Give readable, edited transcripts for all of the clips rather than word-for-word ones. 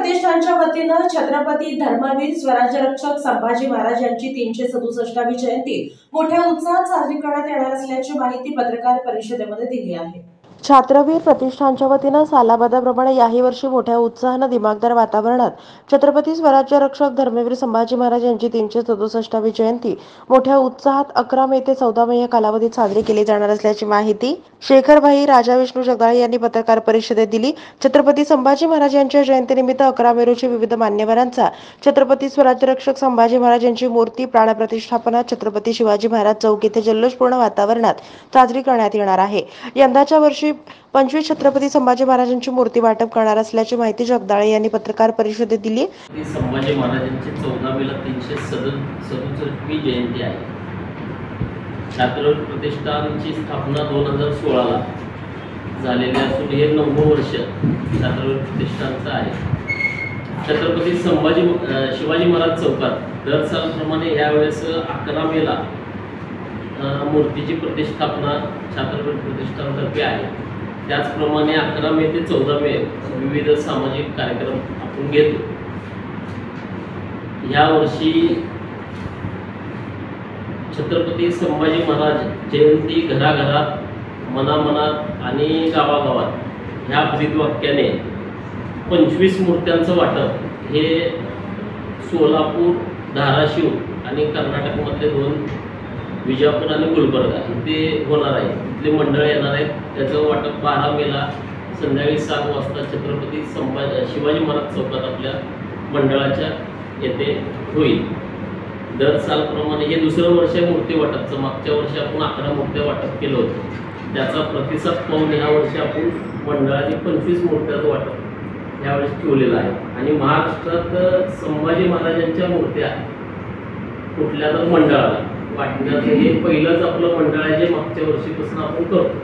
प्रतिष्ठानच्या वतीनं छत्रपती धर्मवीर स्वराज्यरक्षक संभाजी महाराज यांची 367वी जयंती मोठ्या उत्साहात साजरी करण्यात येणार असल्याची माहिती पत्रकार परिषदेमध्ये दिली आहे। छत्रवीर प्रतिष्ठानच्या वतीनं सालाबादाप्रमाणे याही वर्षी मोठ्या उत्साहानं दिमागदार वातावरणात छत्रपती स्वराज्यरक्षक धर्मवीर संभाजी महाराज यांची 367वी जयंती मोठ्या उत्साहात 11 मे ते 14 मे या कालावधीत साजरी केली जाणार असल्याची माहिती शेखरभाई राजा विष्णू जगदाळे यांनी पत्रकार परिषदेत दिली। छत्रपती संभाजी महाराज यांच्या जयंतीनिमित्त 11 मे रोजी विविध मान्यवरांचा छत्रपती स्वराज्यरक्षक संभाजी महाराज यांची मूर्ती प्राणप्रतिष्ठापना छत्रपती शिवाजी महाराज चौक येथे जल्लोषपूर्ण वातावरणात साजरी करण्यात येणार आहे। यंदाच्या वर्षी 25 छत्रपती संभाजी महाराजांची मूर्ती वाटप करणार असल्याची माहिती जगदाळे यांनी पत्रकार परिषदेत दिली। संभाजी महाराजांची 14 मेला 367वी जयंती आहे। छत्रवीर प्रतिष्ठानची स्थापना 2016 ला झालेली असून हे 9वं वर्ष छत्रवीर प्रतिष्ठानचं आहे। छत्रपती शिवाजी महाराज चौकात दर सालाप्रमाणे यावेळेस 11 मेला मूर्तीची प्रतिष्ठापना छत्रवीर प्रतिष्ठानतर्फे आहे। त्याचप्रमाणे 11 मे ते 14 मे विविध सामाजिक कार्यक्रम आपण घेतो। या वर्षी छत्रपती संभाजी महाराज जयंती घराघरात मनामनात आणि गावागावात ह्या ब्रीदवाक्याने 25 मूर्त्यांचं वाटप हे सोलापूर, धाराशिव आणि कर्नाटकमधले 2 विजापूर आणि गुलबर्गा इथे होणार आहे। इथले मंडळ येणार आहेत। त्याचं वाटप 12 मेला संध्याकाळी 7 वाजता छत्रपती शिवाजी महाराज चौकात आपल्या मंडळाच्या येथे होईल। दर सालप्रमाणे हे दुसरं वर्ष आहे मूर्ती वाटपचं। मागच्या वर्षी आपण 11 मूर्त्या वाटप केलं होतं। त्याचा प्रतिसाद पाहून ह्या वर्षी आपण मंडळाने 25 मूर्त्याचं वाटप यावेळेस ठेवलेलं आहे। आणि महाराष्ट्रात संभाजी महाराजांच्या मूर्त्या कुठल्या तर मंडळाला वाटण्याचं हे पहिलंच आपलं मंडळ आहे जे मागच्या वर्षीपासून आपण करतो।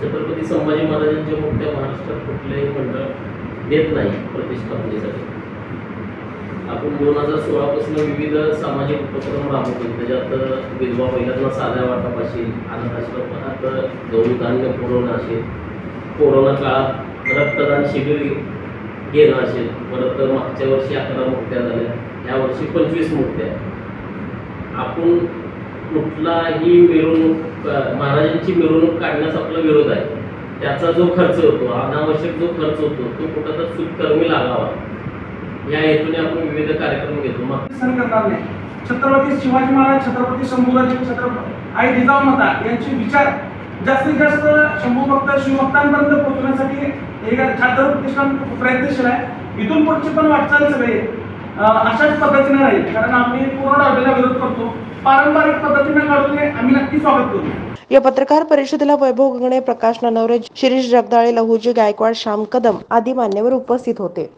छत्रपती संभाजी महाराजांच्या मूर्त्या महाराष्ट्रात कुठलेही मंडळ देत नाही प्रतिष्ठापनेसाठी। आपण 2016 पासून विविध सामाजिक उपक्रम राबवतो। त्याच्यात विधवा महिलांना साध्या वाटप असेल, अनाथ आश्रमात गहू धान्य पुरवणं असेल, कोरोना काळात रक्तदान शिबिर घेणं असेल। परत मागच्या वर्षी 11 मूर्त्या झाल्या, यावर्षी 25 मूर्त्या। आपण कुठलाही मिरवणूक महाराजांची मिरवणूक काढण्यास आपला विरोध आहे। त्याचा जो खर्च होतो, अनावश्यक जो खर्च होतो, तो कुठं तर सुतकर्मी लागावा या हेतूने आपण विविध कार्यक्रम घेतो। छत्रपती शिवाजी महाराज, छत्रपती शंभूराज, छत्रपती आई जिजाऊमाता यांचे विचार जास्तीत जास्त शंभू भक्त शिवभक्तांपर्यंत पोहोचण्यासाठी एक छत्रपती प्रतिष्ठान प्रयत्नशील आहे। इथून पुढची पण वाटचाल सगळे अशाच पद्धतीने राहील, कारण आम्ही पूर्ण डाव्याला विरोध करतो। पारंपरिक पद्धतीने काढून आम्ही नक्की स्वागत करू। या पत्रकार परिषदेला वैभव गंगणे, प्रकाश ननवरे, शिरीष जगदाळे, लहुजी गायकवाड, श्याम कदम आदी मान्यवर उपस्थित होते।